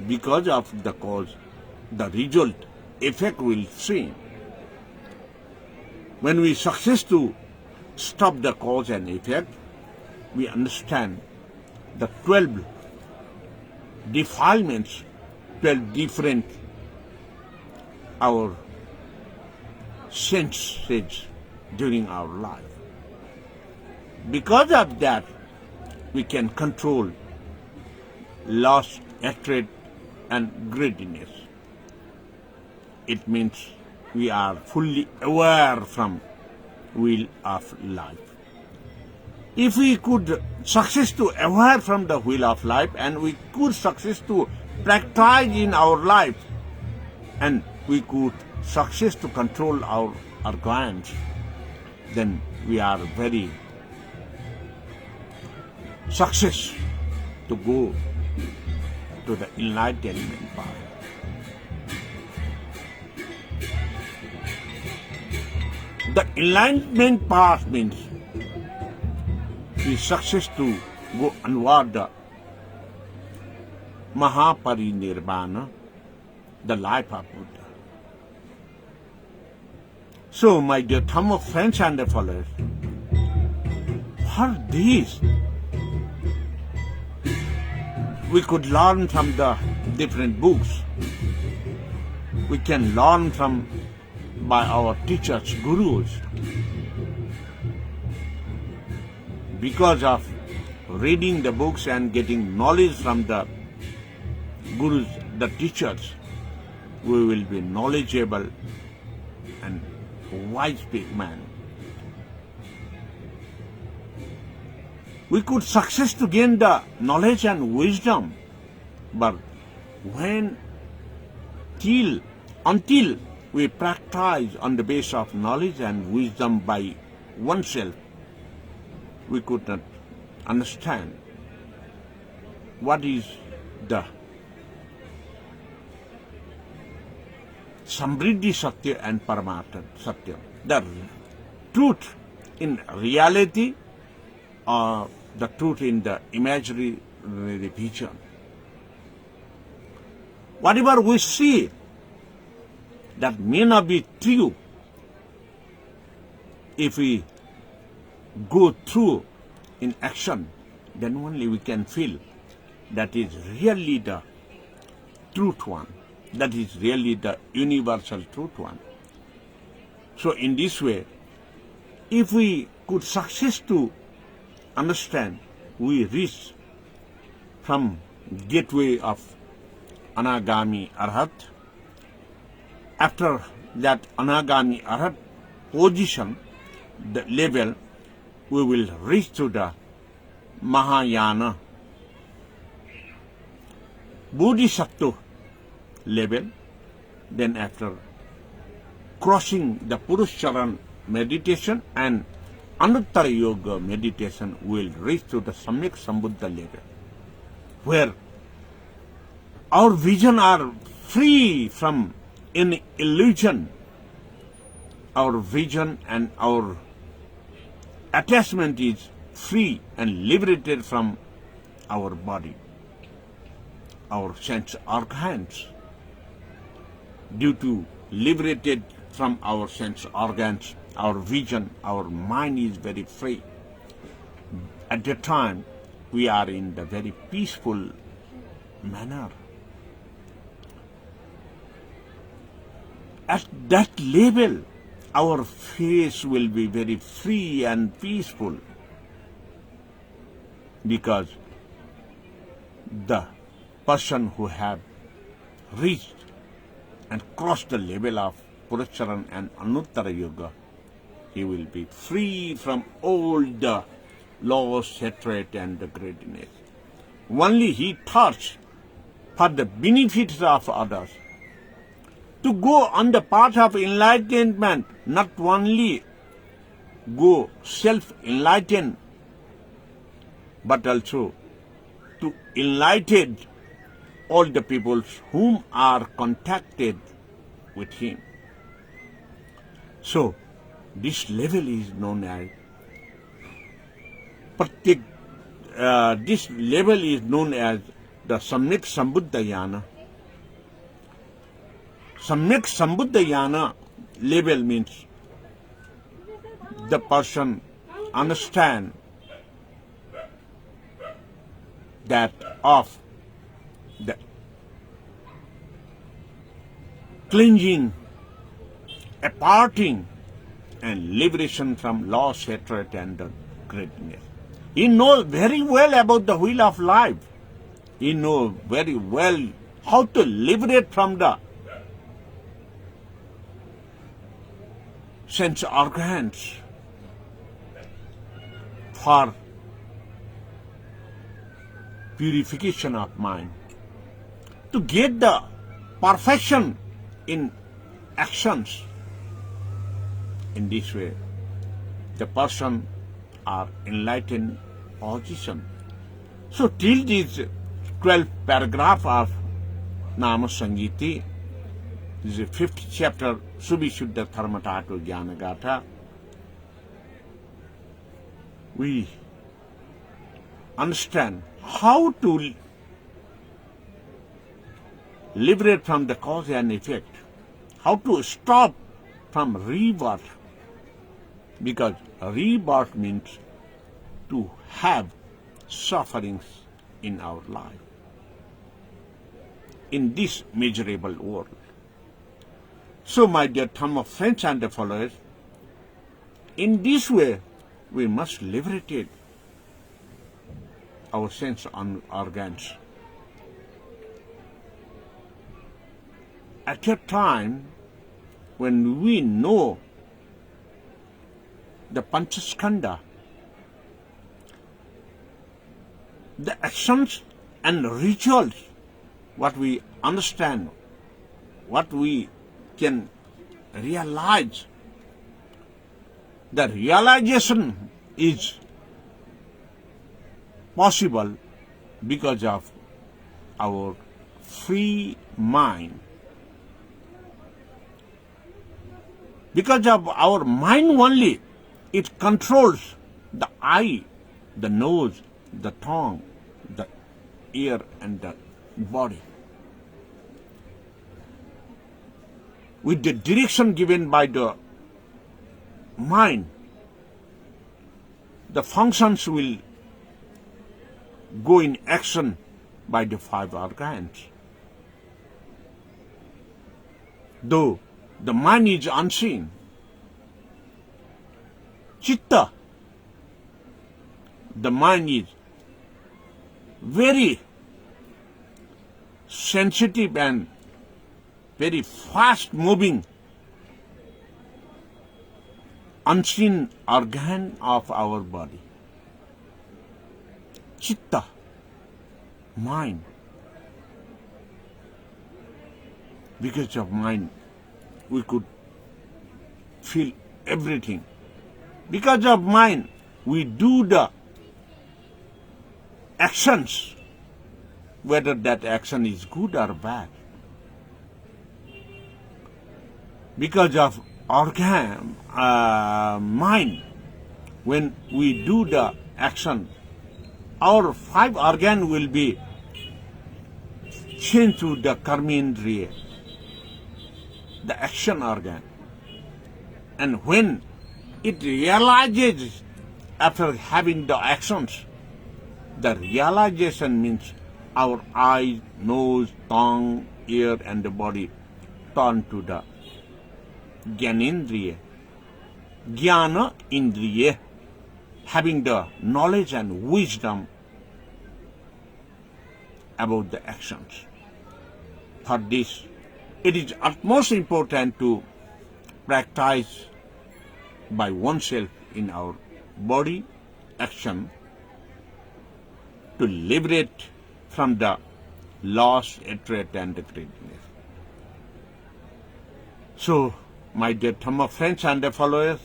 Because of the cause, the result, effect will see. When we success to stop the cause and effect, we understand the 12 defilements, 12 different our senses during our life. Because of that, we can control lust, hatred, and greediness. It means we are fully aware from wheel of life. If we could success to aware from the wheel of life, and we could success to practice in our life, and we could success to control our organs, then we are very success to go to the enlightenment path. The enlightenment path means we success to go onward the Mahaparinirvana, the life of Buddha. So, my dear Dhamma friends and followers, for this, we could learn from the different books. We can learn from by our teachers, gurus. Because of reading the books and getting knowledge from the gurus, the teachers, we will be knowledgeable and wise man. We could success to gain the knowledge and wisdom, but until we practice on the basis of knowledge and wisdom by oneself, we could not understand what is the Samriddhi Satya and Paramartha Satya, the truth in reality or the truth in the imaginary vision. Whatever we see that may not be true, if we go through in action, then only we can feel that is really the truth one, that is really the universal truth one. So in this way, if we could success to understand, we reach from gateway of Anagami Arhat. After that Anagami Arhat position, the level, we will reach to the Mahayana Bodhisattva level. Then after crossing the Purusharan meditation and Anuttara Yoga meditation, will reach to the Samyak Sambuddha level, where our vision are free from any illusion. Our vision and our attachment is free and liberated from our body, our sense organs. Due to liberated from our sense organs, our vision, our mind is very free. At that time, we are in the very peaceful manner. At that level, our face will be very free and peaceful, because the person who have reached and crossed the level of Purusharan and Anuttara Yoga, he will be free from all the loss, hatred, and the greediness. Only he thoughts for the benefits of others, to go on the path of enlightenment, not only go self-enlighten, but also to enlighten all the peoples whom are contacted with him. So, This level is known as this level is known as the Samyak Sambuddhayana. Samyak Sambuddhayana level means the person understand that of the cleansing, aparting, and liberation from loss, hatred, and greatness. He knows very well about the wheel of life. He knows very well how to liberate from the sense organs for purification of mind, to get the perfection in actions. In this way, the person are enlightened position. So till this 12th paragraph of Nama Sangiti, this is the 5th chapter, Subhishuddha Dharmatatu Jnanagatha, we understand how to liberate from the cause and effect, how to stop from rebirth, because rebirth means to have sufferings in our life, in this miserable world. So, my dear Dhamma friends and followers, in this way we must liberate our sense organs. At a time when we know the Panchaskanda, the actions and rituals, what we understand, what we can realize, the realization is possible because of our free mind. Because of our mind only, it controls the eye, the nose, the tongue, the ear, and the body. With the direction given by the mind, the functions will go in action by the 5 organs. Though the mind is unseen, Chitta, the mind is very sensitive and very fast moving, unseen organ of our body. Chitta, mind. Because of mind, we could feel everything. Because of mind, we do the actions, whether that action is good or bad. Because of mind, when we do the action, our 5 organs will be changed to the karmendriya, the action organ. And when it realizes after having the actions, the realization means our eyes, nose, tongue, ear, and the body turn to the Jnanendriya, Jnana Indriya, having the knowledge and wisdom about the actions. For this, it is utmost important to practice by oneself in our body action to liberate from the loss, hatred, and the greatness. So, my dear Dhamma friends and followers,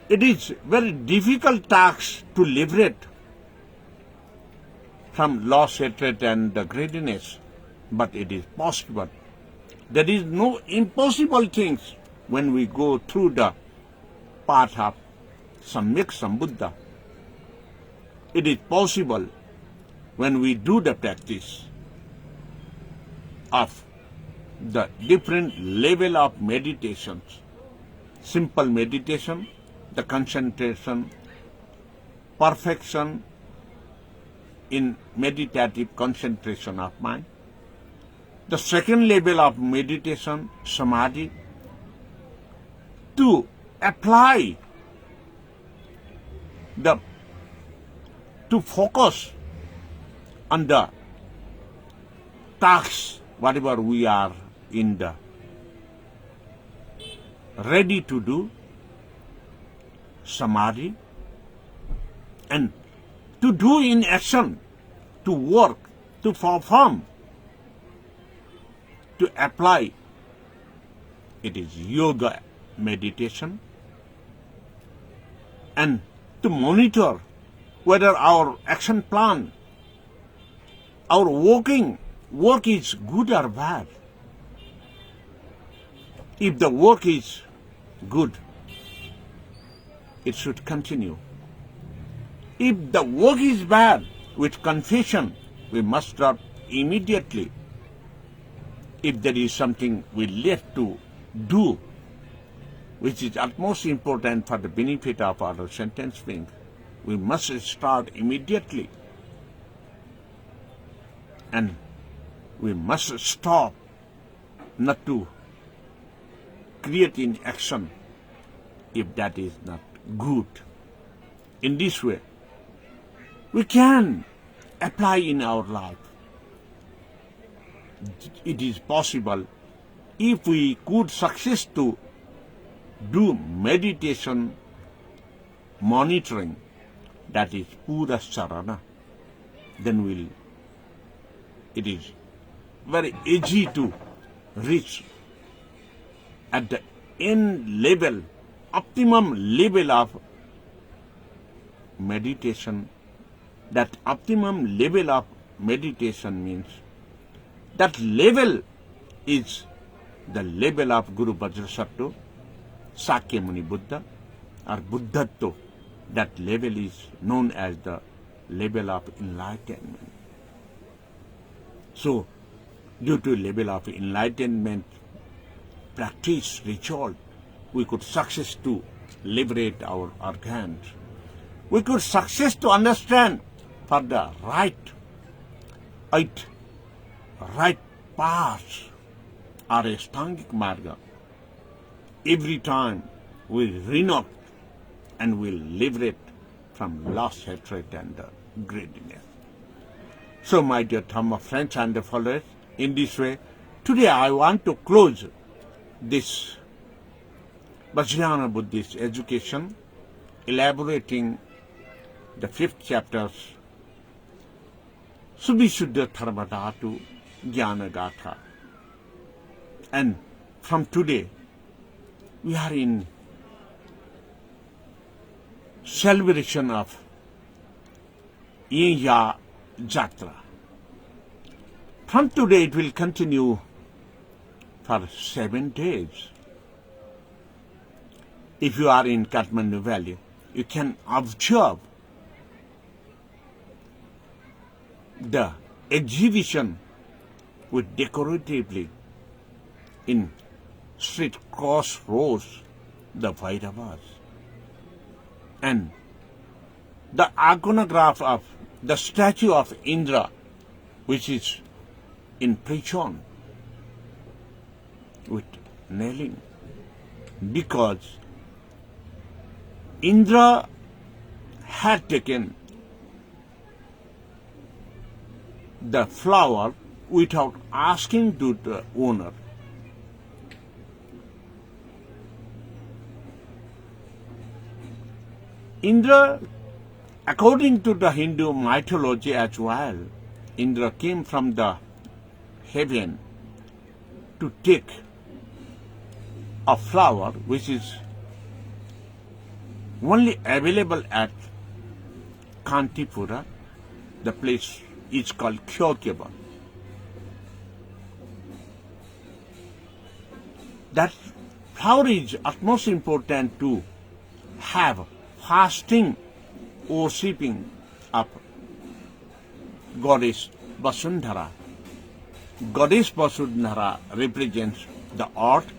it is very difficult task to liberate from loss, hatred, and the greediness, but it is possible. There is no impossible things when we go through the part of Samyak Sambuddha. It is possible when we do the practice of the different level of meditations, simple meditation, the concentration, perfection in meditative concentration of mind. The second level of meditation, samadhi, to apply to focus on the tasks, whatever we are in the ready to do, samadhi, and to do in action, to work, to perform, to apply. It is yoga meditation. And to monitor whether our action plan, our work is good or bad. If the work is good, it should continue. If the work is bad, with confession, we must stop immediately. If there is something we left to do, which is utmost important for the benefit of our sentence being, we must start immediately. And we must stop not to create in action if that is not good. In this way, we can apply in our life. It is possible if we could success to do meditation monitoring, that is Pura Sarana, then it is very easy to reach at the end level, optimum level of meditation. That optimum level of meditation means that level is the level of Guru Vajrasattva, Sakya Muni Buddha, or Buddhatva. That level is known as the level of enlightenment. So, due to level of enlightenment practice, result, we could success to liberate our organs. We could success to understand for the right path or Ashtangic Marga. Every time we renounce and will liberate from loss, hatred, and greediness. So, my dear Dhamma friends and followers, in this way, today I want to close this Vajrayana Buddhist education, elaborating the 5th chapters, Subhishuddha Dharmadhatu Jnana Gatha. And from today, we are in celebration of Yinya Jatra. From today it will continue for 7 days. If you are in Kathmandu Valley, you can observe the exhibition with decoratively in street crossroads, the Bhairavas. And the iconograph of the statue of Indra, which is in prison with nailing, because Indra had taken the flower without asking to the owner. Indra, according to the Hindu mythology as well, Indra came from the heaven to take a flower which is only available at Kantipura. The place is called Kyokyaba. That flower is utmost important to have fasting worshipping of goddess Vasundhara. Goddess Vasundhara represents the earth,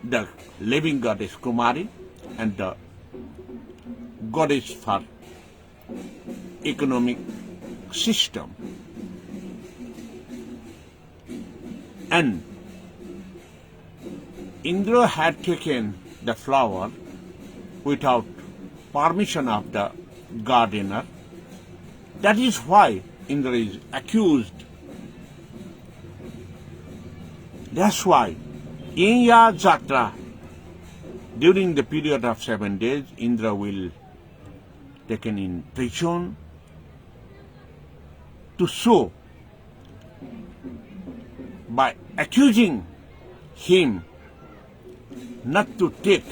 the living goddess Kumari, and the goddess for economic system. And Indra had taken the flower without permission of the gardener. That is why Indra is accused. That's why in Ya Jatra, during the period of 7 days, Indra will taken in prison to show by accusing him not to take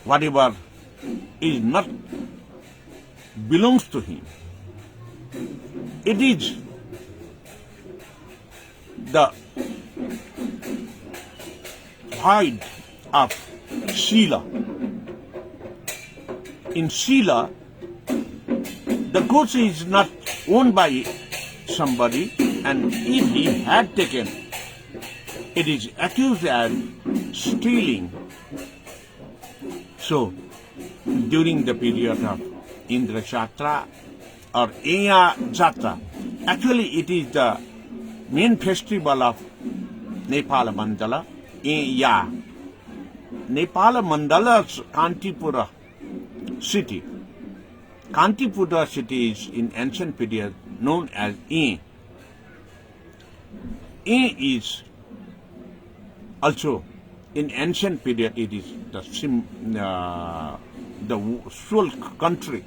whatever is not belongs to him. It is the pride of Sila. In Sila, the goods is not owned by somebody, and if he had taken, it is accused as stealing. So, during the period of Indra Jatra or Eya Jatra, actually it is the main festival of Nepal Mandala, Eya. Nepal Mandala's Kantipura city. Kantipura city is in ancient period known as E. E is also in ancient period it is the sole country.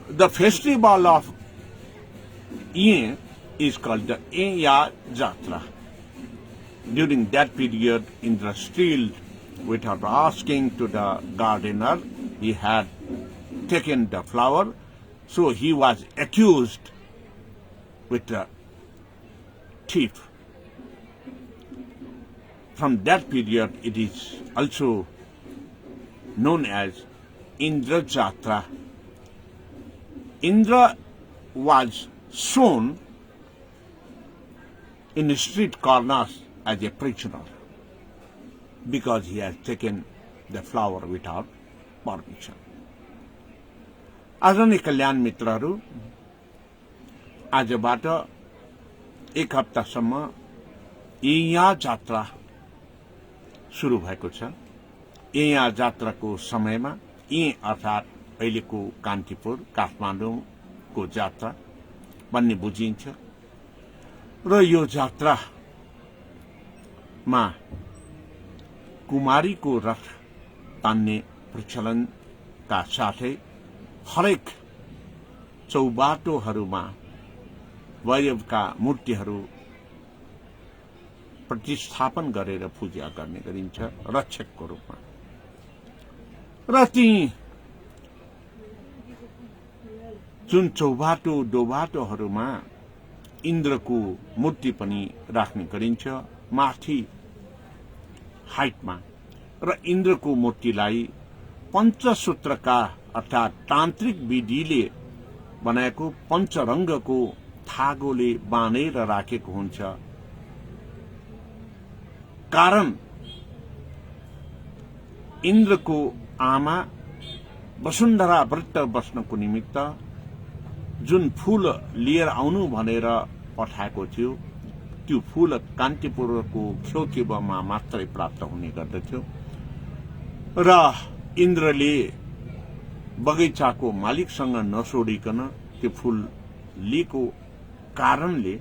The festival of E is called the Eya Jatra. During that period, Indra stealed without asking to the gardener. He had taken the flower, so he was accused with the thief. From that period, it is also known as Indra Jatra. Indra was shown in the street corners as a prisoner because he has taken the flower without permission. आदरणीय कल्याण मित्रहरू, आजबाट एक हप्तासम्म एया जात्रा सुरु भएको छ। एया जात्राको समयमा अर्थात् अहिलेको कान्तिपुर काठमाडौँको जात्रा भन्ने बुझिन्छ र यो जात्रामा कुमारीको रथ तान्ने प्रचलनका साथै हरेक चौबाटोहरूमा वैरवका मूर्तिहरू प्रतिस्थापन गरेर पूजा गर्ने गरिन्छ रक्षकको रूपमा। र ती जुन चौबाटो दोबाटोहरूमा इन्द्रको मूर्ति पनि राख्ने गरिन्छ माथि हाइटमा, र इन्द्रको मूर्तिलाई पञ्चसूत्रका अर्थात् तान्त्रिक विधिले बनाएको पञ्चरङ्गको धागोले बाँधेर राखेको हुन्छ। कारण इन्द्रको आमा वसुन्धरा व्रत बस्नको निमित्त जुन फूल लिएर आउनु भनेर पठाएको थियो, त्यो फूल कान्तिपुरको ख्योकेबमा मात्रै प्राप्त हुने गर्दथ्यो र इन्द्रले बगैँचाको मालिकसँग नसोडिकन त्यो फूल लिएको कारणले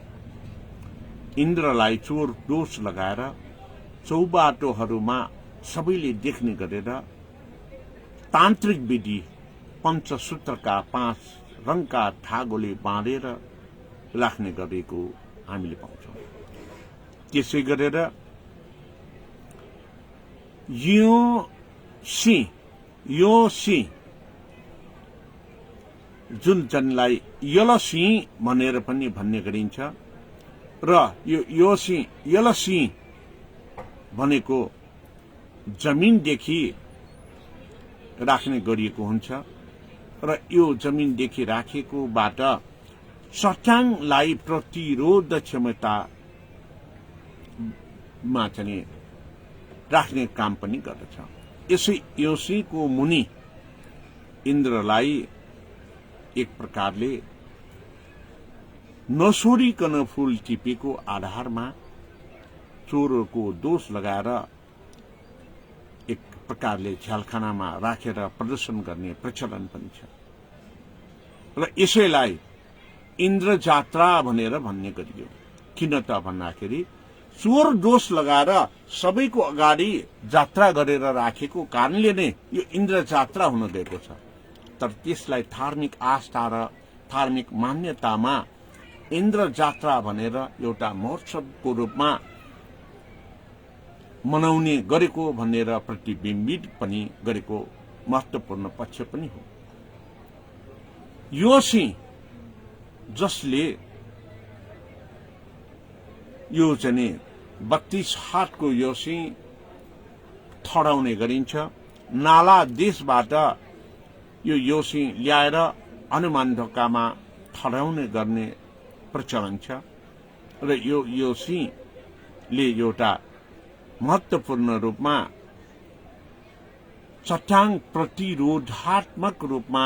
इन्द्रलाई चोर दोष लगाएर चौबाटोहरूमा सबैले देख्ने गरेर तान्त्रिक विधि पञ्चसूत्रका 5 रङका धागोले बाँधेर राख्ने गरेको हामीले पाउँछौं। त्यसै गरेर यो सिंह जुन जनलाई यलसिंह भनेर पनि भन्ने गरिन्छ र यो सिंह यलसिंह भनेको जमिनदेखि राख्ने गरिएको हुन्छ र यो जमिनदेखि राखेकोबाट चट्याङलाई प्रतिरोध क्षमतामा चाहिँ राख्ने काम पनि गर्दछ। यसै योसीको मुनि इन्द्रलाई एक प्रकारले नसोरिकन फूल टिपेको आधारमा चोरको दोष लगाएर एक प्रकारले झ्यालखानामा राखेर प्रदर्शन गर्ने प्रचलन पनि छ र यसैलाई इन्द्र जात्रा भनेर भन्ने गरियो। किन त भन्दाखेरि चोर दोष लगाएर सबैको अगाडि जात्रा गरेर राखेको कारणले नै यो इन्द्र जात्रा हुन गएको छ। तर त्यसलाई धार्मिक आस्था र धार्मिक मान्यतामा इन्द्र जात्रा भनेर एउटा महोत्सवको रूपमा मनाउने गरेको भनेर प्रतिबिम्बित पनि गरेको महत्वपूर्ण पक्ष पनि हो। योसी जसले यो चाहिँ 32 हातको योसी ठडाउने गरिन्छ, नाला देशबाट यो योसी ल्याएर हनुमान ढोकामा ठडाउने गर्ने प्रचलन छ र यो योसीले एउटा महत्वपूर्ण रूपमा चट्याङ प्रतिरोधात्मक रूपमा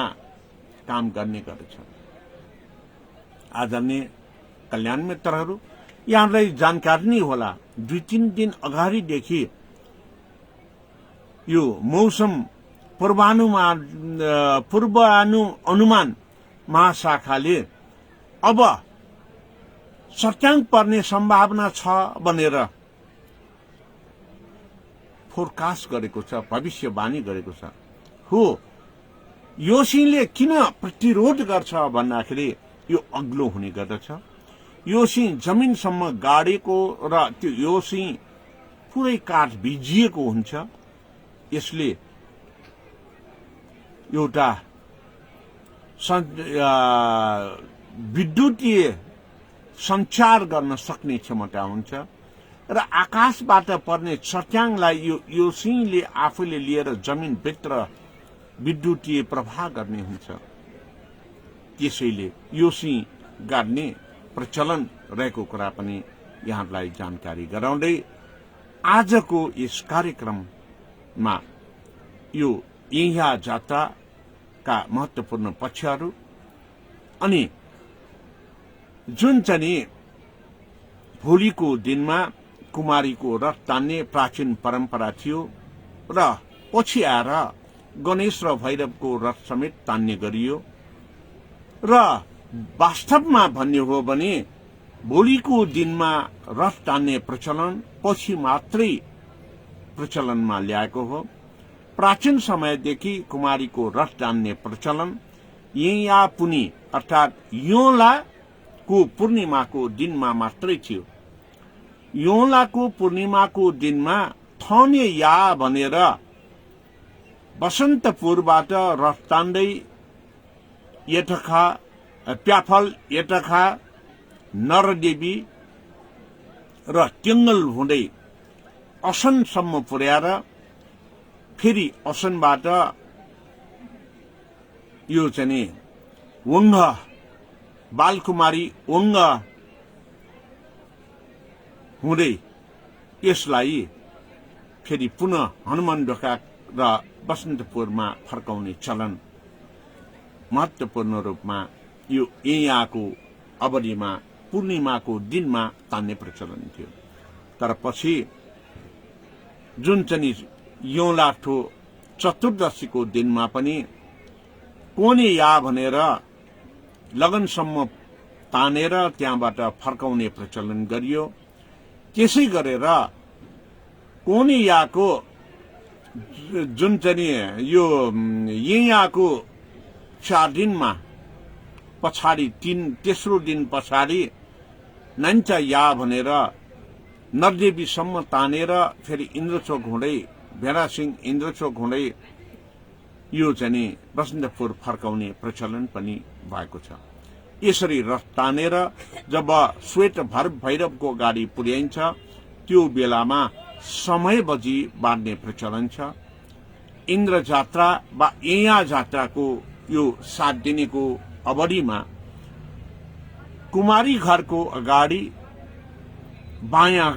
काम गर्ने गर्दछ। आदरणीय कल्याण मित्रहरू, यहाँलाई जानकारी नै होला 2-3 दिन अगाडिदेखि यो मौसम पूर्वानुमान महाशाखाले अब चट्याङ पर्ने सम्भावना छ भनेर फोरकास्ट गरेको छ, भविष्यवाणी गरेको छ। हो, योसीले किन प्रतिरोध गर्छ भन्दाखेरि यो अग्लो हुने गर्दछ। योसी जमिनसम्म गाडेको र त्यो योसी पुरै काठ भिजिएको हुन्छ। यसले एउटा विद्युतीय सञ्चार गर्न सक्ने क्षमता हुन्छ र आकाशबाट पर्ने चट्याङलाई यो योसीले आफूले लिएर जमिनभित्र विद्युतीय प्रवाह गर्ने हुन्छ। त्यसैले योसी गाड्ने प्रचलन रहेको कुरा पनि यहाँलाई जानकारी गराउँदै आजको यस कार्यक्रममा यो यहाँ जात्राका महत्वपूर्ण पक्षहरू अनि जुन चाहिँ भोलिको दिनमा कुमारीको रथ तान्ने प्राचीन परम्परा थियो र पछि आएर गणेश र भैरवको रथ समेत तान्ने गरियो र वास्तवमा भन्ने हो भने भोलिको दिनमा रथ तान्ने प्रचलन पछि मात्रै प्रचलनमा ल्याएको हो। प्राचीन समयदेखि कुमारीको रथ तान्ने प्रचलन या पुनी अर्थात योलाको पूर्णिमाको दिनमा मात्रै थियो। योलाको पूर्णिमाको दिनमा थने या भनेर बसन्तपुरबाट रथ तान्दै प्याफल यटखा नरदेवी र टेङ्गल हुँदै असनसम्म पुर्याएर फेरि असनबाट यो चाहिँ वंग बालकुमारी वंग हुँदै यसलाई फेरि पुनः हनुमान ढोका र बसन्तपुरमा फर्काउने चलन महत्वपूर्ण रूपमा यो यहाँको अवधिमा पूर्णिमाको दिनमा तान्ने प्रचलन थियो। तर पछि जुन चाहिँ योलाठो चतुर्दशीको दिनमा पनि कोने या भनेर लगनसम्म तानेर त्यहाँबाट फर्काउने प्रचलन गरियो। त्यसै गरेर कोने याको जुन चाहिँ यो यहाँको 4 दिनमा पछाडि तेस्रो दिन पछाडि नन्चा या भनेर नरदेवीसम्म तानेर फेरि इन्द्रचोक हुँदै भेडासिंह इन्द्रचोक हुँदै यो चाहिँ बसन्तपुर फर्काउने प्रचलन पनि भएको छ। यसरी रथ तानेर जब श्वेत भैरवको गाडी पुर्याइन्छ त्यो बेलामा समय बजी बाँड्ने प्रचलन छ। इन्द्र जात्रा वा एया जात्राको यो 7 दिनको अवधिमा कुमारी घरको अगाडि बायाँ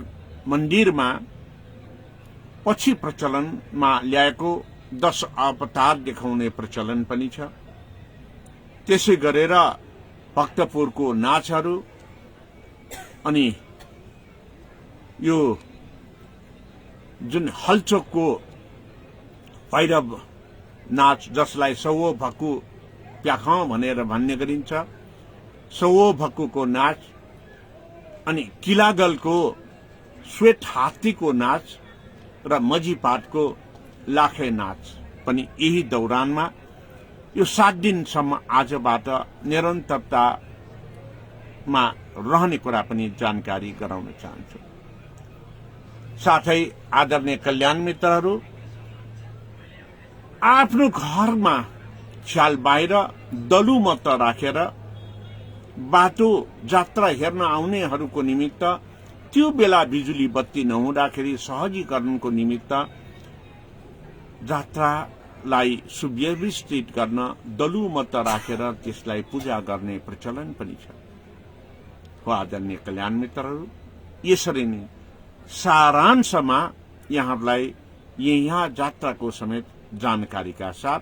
मन्दिरमा पछि प्रचलनमा ल्याएको 10 अवतार देखाउने प्रचलन पनि छ। त्यसै गरेर भक्तपुरको नाचहरू अनि यो जुन हलचोकको भैरव नाच जसलाई सौवो भक्कु प्याख भनेर भन्ने गरिन्छ, सौवो भक्कुको नाच अनि किलागलको श्वेत हात्तीको नाच र मजीपाटको लाखे नाच पनि यही दौरानमा यो 7 दिनसम्म आजबाट निरन्तरतामा रहने कुरा पनि जानकारी गराउन चाहन्छु। साथै आदरणीय कल्याण मित्रहरू, आफ्नो घरमा ख्याल बाहिर दलु मत राखेर बाटो जात्रा हेर्न आउनेहरूको निमित्त त्यो बेला बिजुली बत्ती नहुँदाखेरि सहजीकरणको निमित्त जात्रालाई सुव्यवस्थित गर्न दलु मत राखेर त्यसलाई पूजा गर्ने प्रचलन पनि छ। हो आदरणीय कल्याण मित्रहरू, यसरी नै सारांशमा यहाँहरूलाई यहाँ जात्राको समेत जानकारीका साथ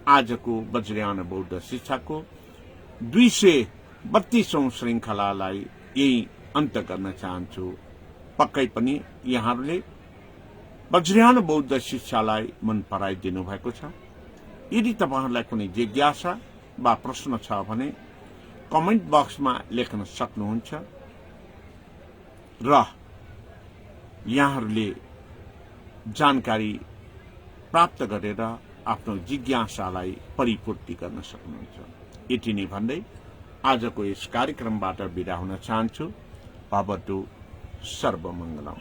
आजको वज्रयान बौद्ध शिक्षाको 232औं श्रृंखलालाई यही अन्त गर्न चाहन्छु। पक्कै पनि यहाँहरूले वज्रयान बौद्ध शिक्षालाई मन पराइदिनु भएको छ। यदि तपाईहरुलाई कुनै जिज्ञासा वा प्रश्न छ भने कमेन्ट बक्समा लेख्न सक्नुहुन्छ र यहाँहरूले जानकारी प्राप्त गरेर आफ्नो जिज्ञासालाई परिपूर्ति गर्न सक्नुहुन्छ। यति नै भन्दै आजको यस कार्यक्रमबाट बिदा हुन चाहन्छु। भवतु सर्वमंगलम।